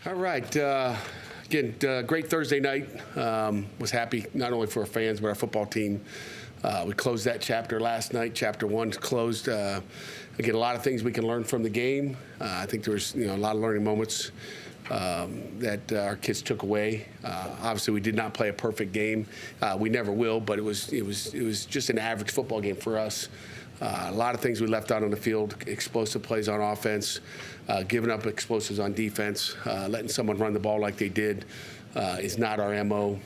All right. Again, great Thursday night. Was happy not only for our fans but our football team. We closed that chapter last night. Chapter 1 closed. Again, a lot of things we can learn from the game. I think there was a lot of learning moments that our kids took away. Obviously, we did not play a perfect game. We never will, but it was just an average football game for us. A lot of things we left out on the field, explosive plays on offense, giving up explosives on defense, letting someone run the ball like they did is not our MO,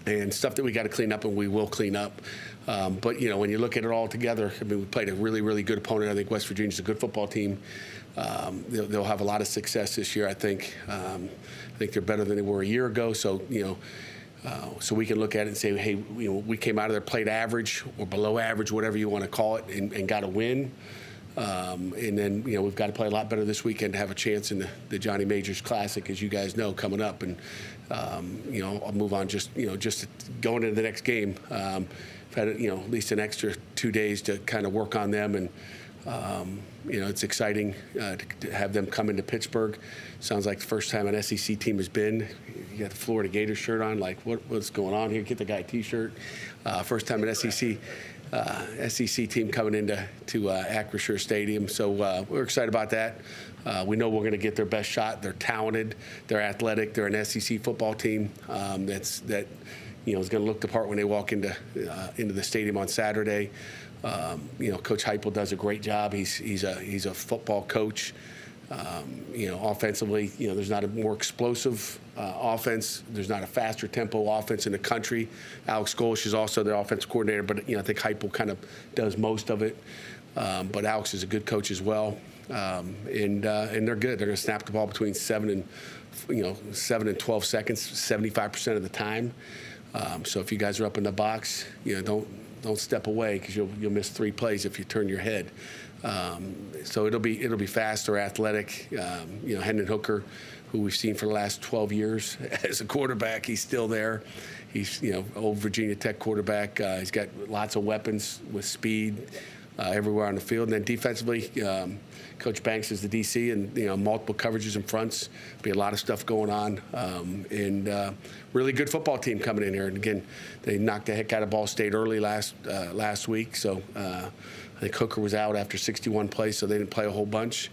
and stuff that we got to clean up, and we will clean up. But, when you look at it all together, I mean, we played a really, really good opponent. I think West Virginia's a good football team. They'll have a lot of success this year, I think. I think they're better than they were a year ago, so, so we can look at it and say, hey, we came out of there, played average or below average, whatever you want to call it, and got a win. And then, we've got to play a lot better this weekend to have a chance in the Johnny Majors Classic, as you guys know, coming up. And, I'll move on just going into the next game. I've had, at least an extra 2 days to kind of work on them. And, it's exciting to have them come into Pittsburgh. Sounds like the first time an SEC team has been. You got the Florida Gators shirt on. Like, what's going on here? Get the guy a T-shirt. First time an SEC team coming into Acrisure Stadium. So we're excited about that. We know we're going to get their best shot. They're talented. They're athletic. They're an SEC football team is going to look the part when they walk into the stadium on Saturday. Coach Heupel does a great job. He's a football coach. Offensively, there's not a more explosive offense. There's not a faster tempo offense in the country. Alex Golish is also the offensive coordinator, but I think Heupel kind of does most of it. But Alex is a good coach as well, and they're good. They're going to snap the ball between 7 and 12 seconds, 75% of the time. So if you guys are up in the box, don't step away, because you'll miss 3 plays if you turn your head. So it'll be fast or athletic. Hendon Hooker, who we've seen for the last 12 years as a quarterback, he's still there. He's old Virginia Tech quarterback. He's got lots of weapons with speed everywhere on the field. And then defensively, Coach Banks is the DC, and multiple coverages and fronts. Be a lot of stuff going on, and really good football team coming in here. And again, they knocked the heck out of Ball State early last week. So I think Hooker was out after 61 plays, so they didn't play a whole bunch.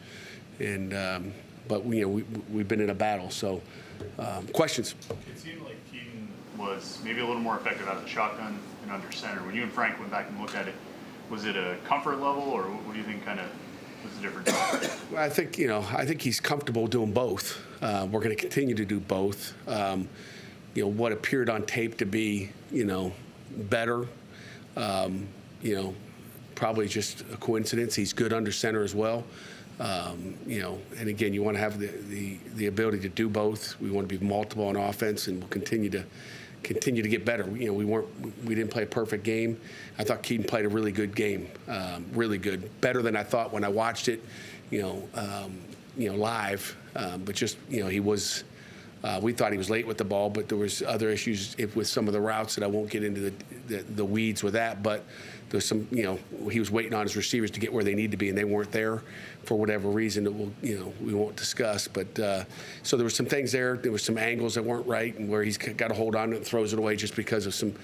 And but we've been in a battle. So questions? It seemed like Keaton was maybe a little more effective out of the shotgun and under center. When you and Frank went back and looked at it, was it a comfort level, or what do you think kind of was the difference? Well, I think he's comfortable doing both. We're going to continue to do both. What appeared on tape to be better, probably just a coincidence. He's good under center as well. And again, you want to have the ability to do both. We want to be multiple on offense, and we'll continue to get better. We didn't play a perfect game. I thought Keaton played a really good game, really good, better than I thought when I watched it, live. But just he was. We thought he was late with the ball, but there was other issues with some of the routes that I won't get into the weeds with that. But there's some, he was waiting on his receivers to get where they need to be, and they weren't there for whatever reason that we won't discuss. But so there were some things there. There were some angles that weren't right, and where he's got to hold on to it and throws it away just because of some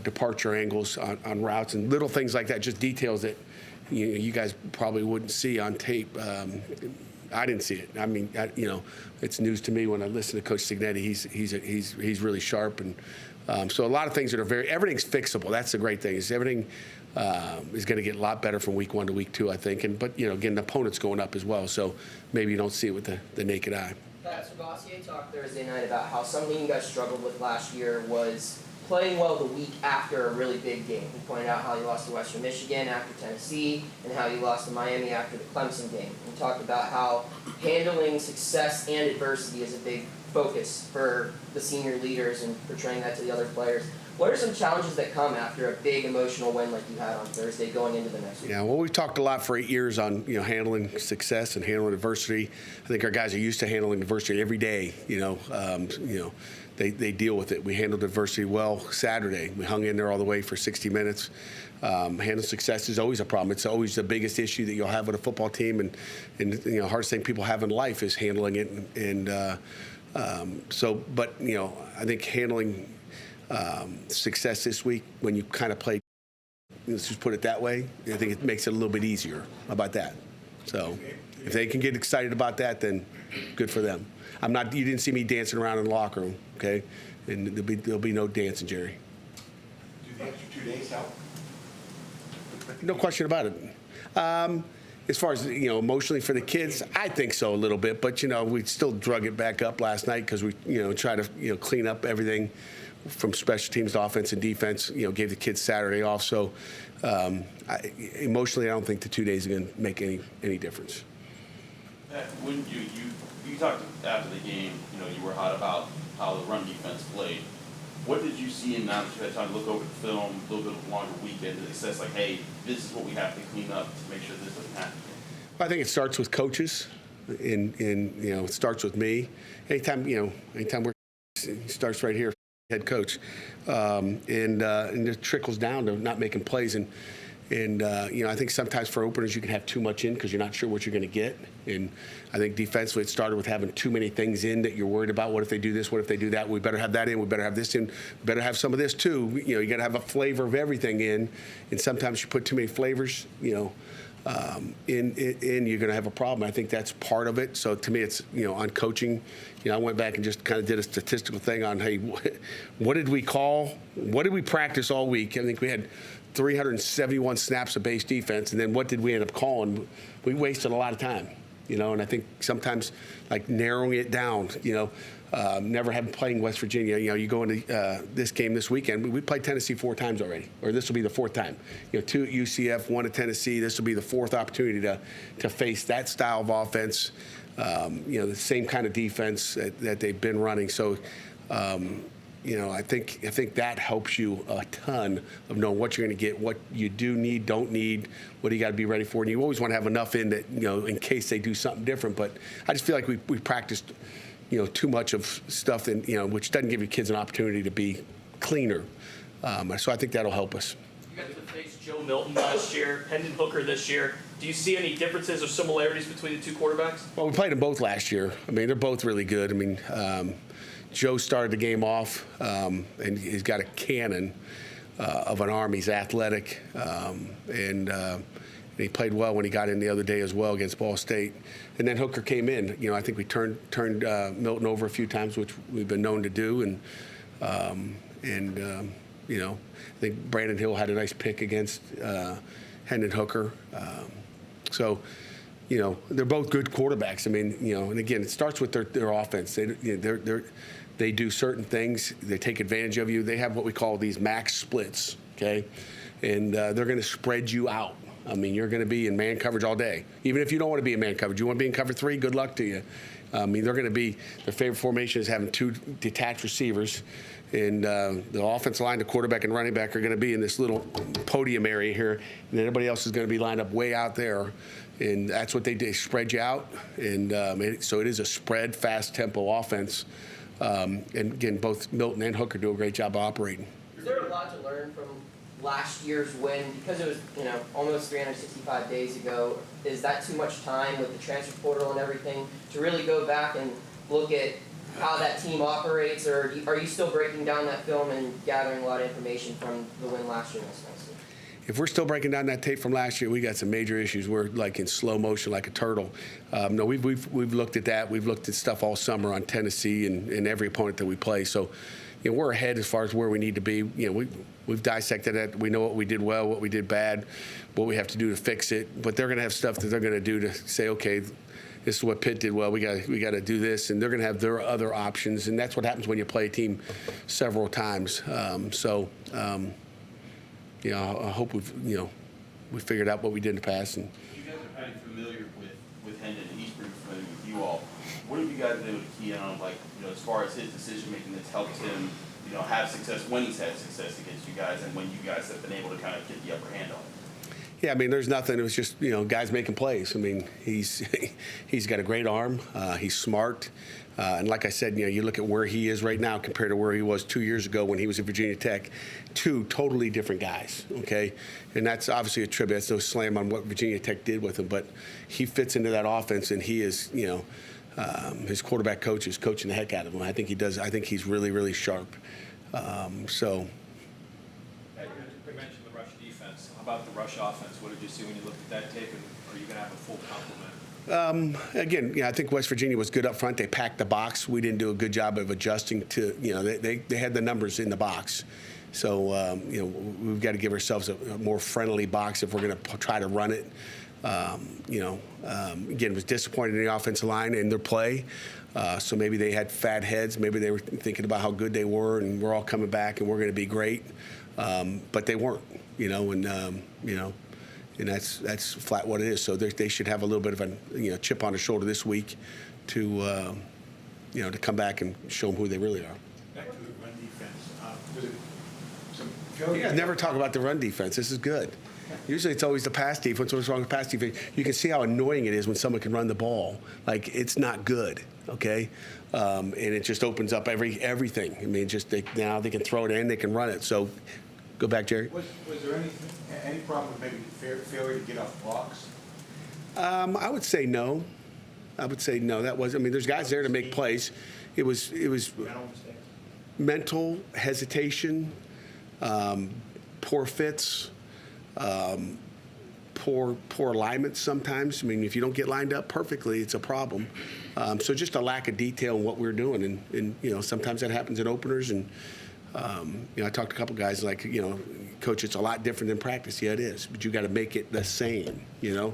departure angles on routes and little things like that, just details that you guys probably wouldn't see on tape. I didn't see it. I mean, it's news to me when I listen to Coach Signetti. He's really sharp, and so a lot of things that are everything's fixable. That's the great thing, is everything is going to get a lot better from week 1 to week 2, I think. But again, the opponent's going up as well, so maybe you don't see it with the naked eye. Pat Savassier talked Thursday night about how something you guys struggled with last year was playing well the week after a really big game. He pointed out how you lost to Western Michigan after Tennessee, and how you lost to Miami after the Clemson game. He talked about how handling success and adversity is a big focus for the senior leaders and portraying that to the other players. What are some challenges that come after a big emotional win like you had on Thursday going into the next week? Yeah, well, we've talked a lot for 8 years on handling success and handling adversity. I think our guys are used to handling adversity every day. They deal with it. We handled adversity well Saturday. We hung in there all the way for 60 minutes. Handling success is always a problem. It's always the biggest issue that you'll have with a football team, and hardest thing people have in life is handling it. But I think handling success this week, when you kind of play, let's just put it that way, I think it makes it a little bit easier about that. So if they can get excited about that, then good for them. You didn't see me dancing around in the locker room, okay? And there'll be no dancing, Jerry. Do the extra 2 days help? No question about it. As far as emotionally for the kids, I think so a little bit. But we still drug it back up last night because we try to clean up everything from special teams to offense and defense. Gave the kids Saturday off. So emotionally, I don't think the 2 days are going to make any difference. When you talked after the game, you were hot about how the run defense played. What did you see, and now that you had time to look over the film, a little bit longer weekend, that it says like, hey, this is what we have to clean up to make sure this doesn't happen? I think it starts with coaches, and it starts with me. Anytime we're, it starts right here, head coach, and it trickles down to not making plays. And I think sometimes for openers you can have too much in because you're not sure what you're going to get. And I think defensively it started with having too many things in that you're worried about. What if they do this? What if they do that? We better have that in. We better have this in. We better have some of this too. You got to have a flavor of everything in. And sometimes you put too many flavors, in, you're going to have a problem. I think that's part of it. So to me, it's on coaching. I went back and just kind of did a statistical thing on, hey, what did we call? What did we practice all week? I think we had 371 snaps of base defense, and then what did we end up calling? We wasted a lot of time, and I think sometimes like narrowing it down, never having playing West Virginia, you go into this game this weekend, we played Tennessee 4 times already, or this will be the 4th time. 2 at UCF, 1 at Tennessee. This will be the 4th opportunity to face that style of offense, the same kind of defense that they've been running. So, I think that helps you a ton of knowing what you're going to get, what you do need, don't need, what do you got to be ready for. And you always want to have enough in that, in case they do something different. But I just feel like we practiced, too much of stuff, and which doesn't give your kids an opportunity to be cleaner. So I think that'll help us. You guys have faced Joe Milton last year, Hendon Hooker this year. Do you see any differences or similarities between the two quarterbacks? Well, we played them both last year. I mean, they're both really good. I mean, Joe started the game off, and he's got a cannon of an arm. He's athletic, and he played well when he got in the other day as well against Ball State. And then Hooker came in. I think we turned Milton over a few times, which we've been known to do. And I think Brandon Hill had a nice pick against Hendon Hooker. So they're both good quarterbacks. I mean, and again, it starts with their offense. They do certain things. They take advantage of you. They have what we call these max splits, okay? And they're going to spread you out. I mean, you're going to be in man coverage all day. Even if you don't want to be in man coverage, you want to be in cover 3, good luck to you. I mean, they're going to be, their favorite formation is having 2 detached receivers. And the offensive line, the quarterback and running back are going to be in this little podium area here. And everybody else is going to be lined up way out there. And that's what they do, spread you out. And so it is a spread, fast tempo offense. And again, both Milton and Hooker do a great job of operating. Is there a lot to learn from last year's win? Because it was, almost 365 days ago. Is that too much time with the transfer portal and everything to really go back and look at how that team operates, or are you still breaking down that film and gathering a lot of information from the win last year? If we're still breaking down that tape from last year, we got some major issues. We're like in slow motion, like a turtle. No, we've looked at that. We've looked at stuff all summer on Tennessee and every opponent that we play. So, we're ahead as far as where we need to be. We've dissected it. We know what we did well, what we did bad, what we have to do to fix it. But they're going to have stuff that they're going to do to say, okay, this is what Pitt did well. We got to do this, and they're going to have their other options, and that's what happens when you play a team several times. I hope we figured out what we did in the past. And You guys are kind of familiar with Hendon, and he's pretty familiar with you all. What have you guys been able to key in on, as far as his decision making that's helped him, you know, have success when he's had success against you guys, and when you guys have been able to kind of get the upper hand on it? Yeah, I mean, there's nothing. It was just, you know, guys making plays. I mean, he's got a great arm. He's smart. And like I said, you know, you look at where he is right now compared to where he was 2 years ago when he was at Virginia Tech. Two totally different guys, okay? And that's obviously a tribute. That's no slam on what Virginia Tech did with him. But he fits into that offense, and he is, you know, his quarterback coach is coaching the heck out of him. I think he does. I think he's really, really sharp. So. You mentioned the rush defense. How about the rush offense? What did you see when you looked at that tape, and are you going to have a full complement? Again, yeah, I think West Virginia was good up front. They packed the box. We didn't do a good job of adjusting to, you know, they had the numbers in the box. So, you know, we've got to give ourselves a more friendly box if we're going to try to run it. You know, again, was disappointed in the offensive line and their play. So maybe they had fat heads. Maybe they were thinking about how good they were and we're all coming back and we're going to be great. But they weren't, you know, and, you know, and that's flat what it is. So they should have a little bit of a, you know, chip on their shoulder this week to, you know, to come back and show them who they really are. Back to the run defense. Was it some failure? Yeah, never talk about the run defense. This is good. Usually it's always the pass defense. What's wrong with pass defense? You can see how annoying it is when someone can run the ball. Like, it's not good, okay? And it just opens up everything. I mean, just now they can throw it in, they can run it. So go back, Jerry. Was there any problem with maybe failure to get off blocks? I would say no. I would say no. That was. I mean, there's guys there to make plays. It was Mental mistakes? mental hesitation, poor fits, poor alignment sometimes. I mean, if you don't get lined up perfectly, it's a problem. So just a lack of detail in what we're doing, and you know, sometimes that happens in openers. And you know, I talked to a couple guys like, you know, coach, it's a lot different than practice. Yeah, it is, but you got to make it the same, you know.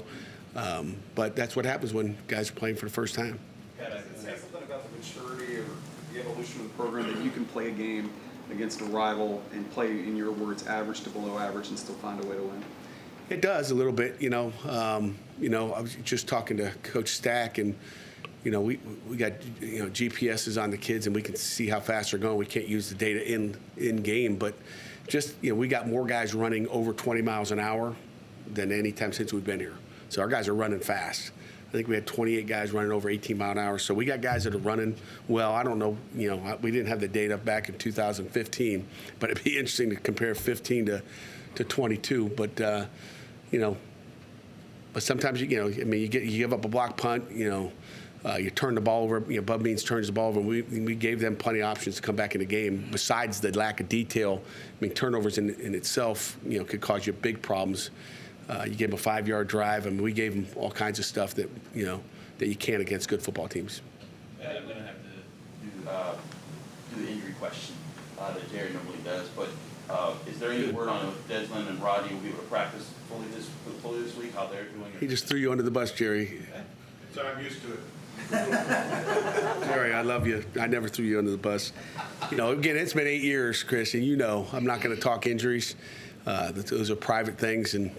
But that's what happens when guys are playing for the first time. Does it say something about the maturity or the evolution of the program that you can play a game against a rival and play, in your words, average to below average and still find a way to win? It does a little bit, you know. You know, I was just talking to Coach Stack, and you know, we got, you know, GPSs on the kids, and we can see how fast they're going. We can't use the data in game, but just, you know, we got more guys running over 20 miles an hour than any time since we've been here. So our guys are running fast. I think we had 28 guys running over 18 mile an hour. So we got guys that are running well. I don't know, you know, we didn't have the data back in 2015, but it'd be interesting to compare 15 to 22. But you know, but sometimes you know, I mean, you give up a block punt, you know. You turn the ball over. You know, Bub Means turns the ball over. And we gave them plenty of options to come back in the game. Besides the lack of detail, I mean, turnovers in itself, you know, could cause you big problems. You gave them a 5-yard drive, and we gave them all kinds of stuff that, you know, that you can't against good football teams. I'm going to have to do the injury question that Jerry normally does. But is there any word on if Deslin and Rodney will be able to practice fully this week? How they're doing? He just threw you under the bus, Jerry. So I'm used to it. Jerry, I love you. I never threw you under the bus. You know, again, it's been 8 years, Chris, and you know I'm not going to talk injuries. Those are private things, and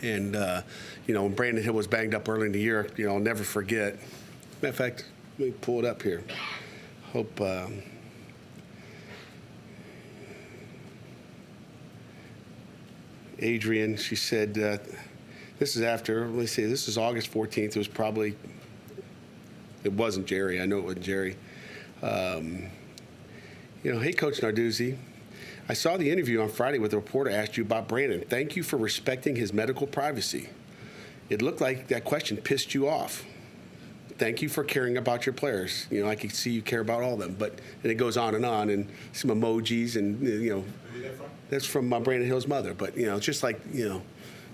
you know, when Brandon Hill was banged up early in the year, you know, I'll never forget. Matter of fact, let me pull it up here. Hope. Adrian, she said, this is after, let me see, this is August 14th. It was probably, it wasn't Jerry. I know it wasn't Jerry. You know, hey, Coach Narduzzi, I saw the interview on Friday with the reporter asked you about Brandon. Thank you for respecting his medical privacy. It looked like that question pissed you off. Thank you for caring about your players. You know, I can see you care about all of them, but and it goes on, and some emojis, and you know, Who's that from? that's from Brandon Hill's mother. But you know, it's just like, you know,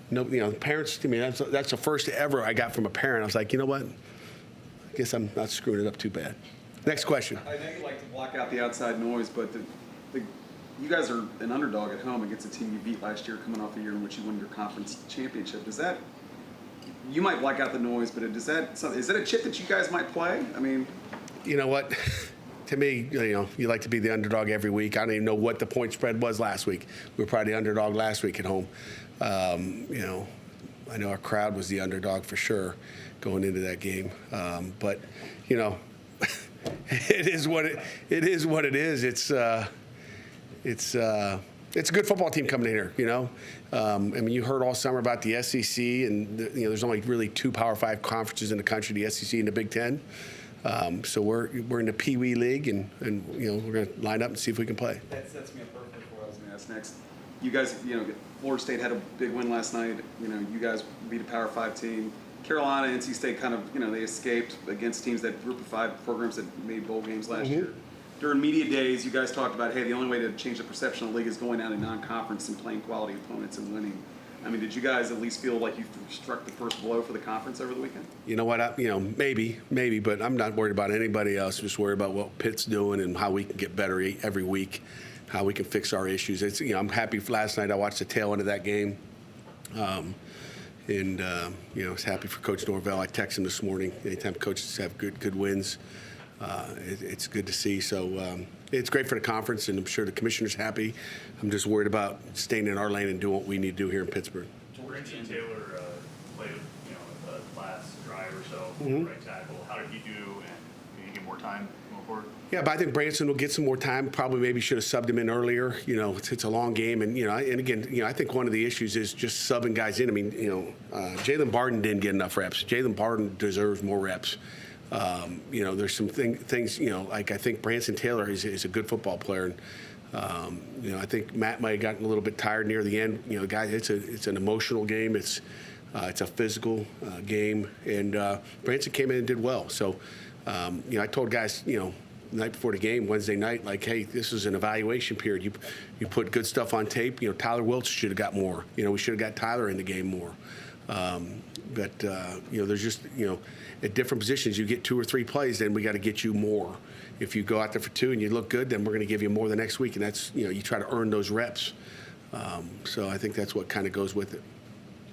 no, you know, parents to me, that's the first ever I got from a parent. I was like, you know what? I guess I'm not screwing it up too bad. Next question. I know you like to block out the outside noise, but you guys are an underdog at home against a team you beat last year, coming off a year in which you won your conference championship. Does that, you might block out the noise, but is that a chip that you guys might play? I mean, You know what? To me, you know, you like to be the underdog every week. I don't even know what the point spread was last week. We were probably the underdog last week at home. You know, I know our crowd was the underdog for sure going into that game. But you know, it is what it is. It's it's a good football team coming in here. You know, I mean, you heard all summer about the SEC, and there's only really 2 Power 5 conferences in the country: the SEC and the Big Ten. So we're in the Pee Wee League, and we're going to line up and see if we can play. That sets me up perfectly for what I was going to ask next. You guys, Florida State had a big win last night. You guys beat a Power 5 team. Carolina, NC State kind of, they escaped against teams that Group of 5 programs that made bowl games last year. During media days, you guys talked about, hey, the only way to change the perception of the league is going out in non-conference and playing quality opponents and winning. I mean, did you guys at least feel like you struck the first blow for the conference over the weekend? You know what? Maybe, but I'm not worried about anybody else. I'm just worried about what Pitt's doing and how we can get better every week, how we can fix our issues. I'm happy. Last night I watched the tail end of that game. I was happy for Coach Norvell. I texted him this morning. Anytime coaches have good wins, it's good to see. So it's great for the conference, and I'm sure the commissioner's happy. I'm just worried about staying in our lane and doing what we need to do here in Pittsburgh. Branson Taylor played, the last drive or so, right tackle. How did he do, and did he get more time going forward? Yeah, but I think Branson will get some more time. Probably maybe should have subbed him in earlier. It's a long game, and again, I think one of the issues is just subbing guys in. I mean, Jalen Barden didn't get enough reps. Jalen Barden deserves more reps. There's some things, like I think Branson Taylor is a good football player. And, I think Matt might have gotten a little bit tired near the end. Guys, it's an emotional game. It's a physical game, and Branson came in and did well. So, I told guys, the night before the game, Wednesday night, like, hey, this is an evaluation period. You put good stuff on tape. Tyler Wiltz should have got more. We should have got Tyler in the game more. But there's just, at different positions, you get 2 or 3 plays, then we got to get you more. If you go out there for 2 and you look good, then we're going to give you more the next week. And that's, you try to earn those reps. So I think that's what kind of goes with it.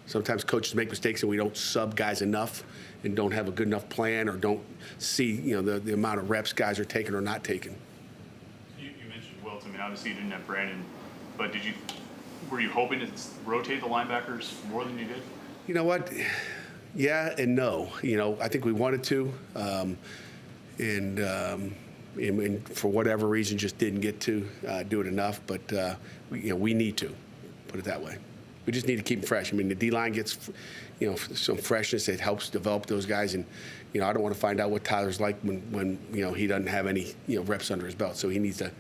Sometimes coaches make mistakes and we don't sub guys enough and don't have a good enough plan or don't see, the amount of reps guys are taking or not taking. You mentioned Wilt. I mean, obviously you didn't have Brandon, but were you hoping to rotate the linebackers more than you did? You know what? Yeah and no. I think we wanted to, and for whatever reason just didn't get to do it enough. But we need to put it that way. We just need to keep them fresh. I mean, the D-line gets, some freshness. It helps develop those guys. And, I don't want to find out what Tyler's like when he doesn't have any, reps under his belt. So he needs to,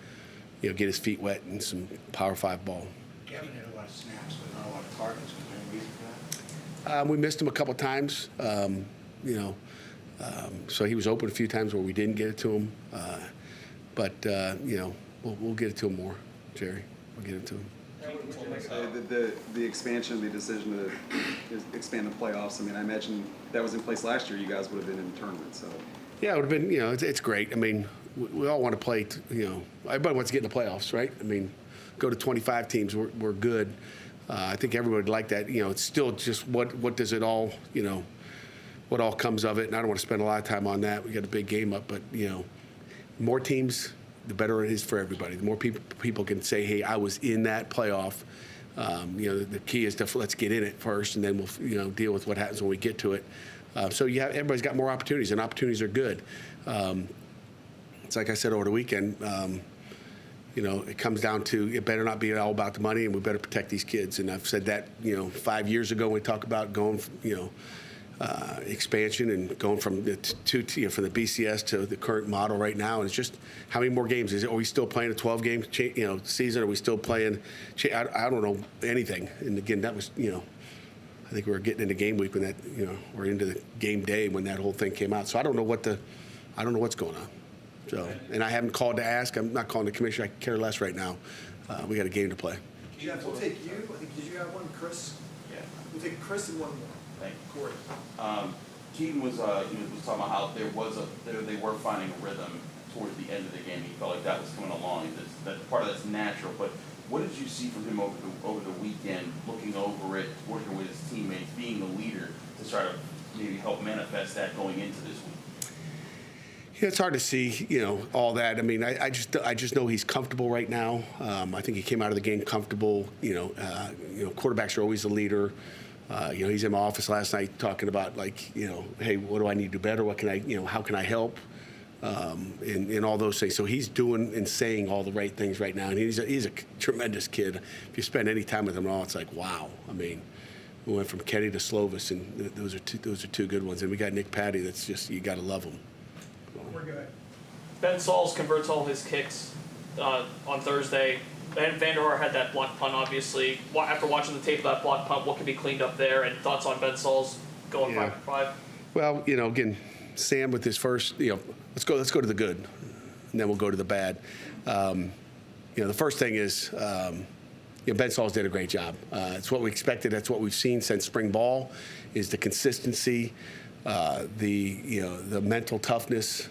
get his feet wet in some Power 5 ball. Kevin had a lot of snaps, but not a lot of targets. Was there any reason for that? We missed him a couple times, so he was open a few times where we didn't get it to him. But we'll get it to him more, Jerry. We'll get it to him. The expansion, the decision to expand the playoffs, I mean, I imagine that was in place last year. You guys would have been in the tournament, so. Yeah, it would have been, it's great. I mean, we all want to play, everybody wants to get in the playoffs, right? I mean, go to 25 teams, we're good. I think everybody would like that. It's still just what does it all, what all comes of it. And I don't want to spend a lot of time on that. We got a big game up, but, more teams, the better it is for everybody. The more people can say, hey, I was in that playoff. The key is to let's get in it first, and then we'll deal with what happens when we get to it. So everybody's got more opportunities, and opportunities are good. It's like I said over the weekend. It comes down to it better not be all about the money, and we better protect these kids. And I've said that 5 years ago when we talked about going expansion and going from the from the BCS to the current model right now. And it's just how many more games are we still playing a 12-game season? Are we still playing? I don't know anything. And again, that was I think we were getting into game week when that we're into the game day when that whole thing came out. So I don't know what's going on. So and I haven't called to ask. I'm not calling the commissioner. I care less right now. We got a game to play. Jeff, we'll take you. I think, did you have one, Chris? Yeah. We'll take Chris and one more. Thank you. Corey. Keaton was talking about how they were finding a rhythm towards the end of the game. He felt like that was coming along. That part of that's natural. But what did you see from him over the weekend, looking over it, working with his teammates, being the leader to try to maybe help manifest that going into this week? Yeah, it's hard to see, all that. I mean, I just know he's comfortable right now. I think he came out of the game comfortable. Quarterbacks are always a leader. He's in my office last night talking about hey, what do I need to do better? What can I, how can I help? in all those things. So he's doing and saying all the right things right now, and he's a tremendous kid. If you spend any time with him at all, it's like, wow. I mean, we went from Kenny to Slovis, and those are two good ones. And we got Nick Patty. That's just, you got to love him. We're good. Ben Sauls converts all his kicks on Thursday. Van der Haar had that blocked punt, obviously. After watching the tape of that blocked punt, what can be cleaned up there? And thoughts on Ben Sauls going 5-5? Well, again, Sam with his first, let's go to the good, and then we'll go to the bad. The first thing is, Ben Sauls did a great job. It's what we expected. That's what we've seen since spring ball, is the consistency, the mental toughness.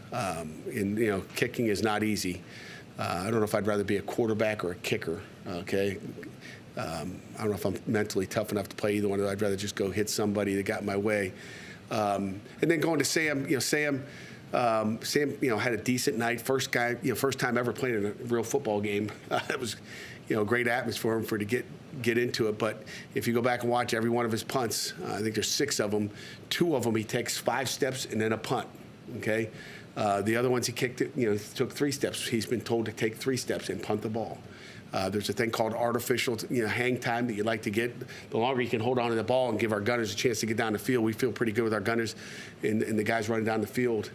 Kicking is not easy. I don't know if I'd rather be a quarterback or a kicker. Okay. I don't know if I'm mentally tough enough to play either one. I'd rather just go hit somebody that got in my way. And then going to Sam, Sam had a decent night. First time ever playing in a real football game. It was, a great atmosphere for him to get into it. But if you go back and watch every one of his punts, I think there's 6 of them. 2 of them he takes 5 steps and then a punt. Okay, the other ones he kicked it. Took 3 steps. He's been told to take 3 steps and punt the ball. There's a thing called artificial, hang time that you like to get. The longer you can hold on to the ball and give our gunners a chance to get down the field, we feel pretty good with our gunners and the guys running down the field.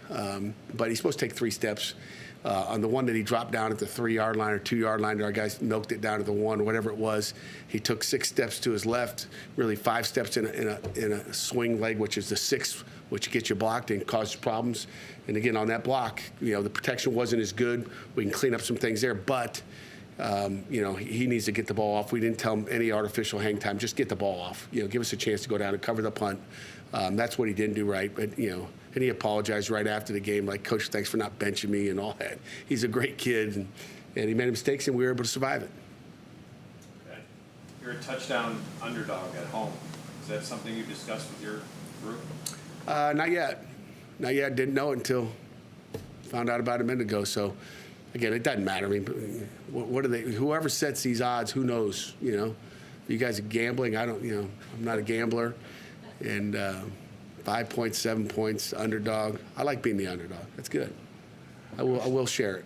But he's supposed to take 3 steps. On the one that he dropped down at the 3-yard line or 2-yard line, our guys milked it down to the 1, whatever it was. He took 6 steps to his left, really 5 steps in a swing leg, which is the 6th, which gets you blocked and causes problems. And again, on that block, the protection wasn't as good. We can clean up some things there, but he needs to get the ball off. We didn't tell him any artificial hang time. Just get the ball off. Give us a chance to go down and cover the punt. That's what he didn't do right. But, and he apologized right after the game, like, Coach, thanks for not benching me and all that. He's a great kid, and he made mistakes, and we were able to survive it. Okay. You're a touchdown underdog at home. Is that something you discussed with your group? Not yet. Not yet. Didn't know it until found out about it a minute ago. So, again, it doesn't matter. I mean, what are they? Whoever sets these odds, who knows? You guys are gambling. I don't. I'm not a gambler. And 5 points, 7 points, underdog. I like being the underdog. That's good. I will share it.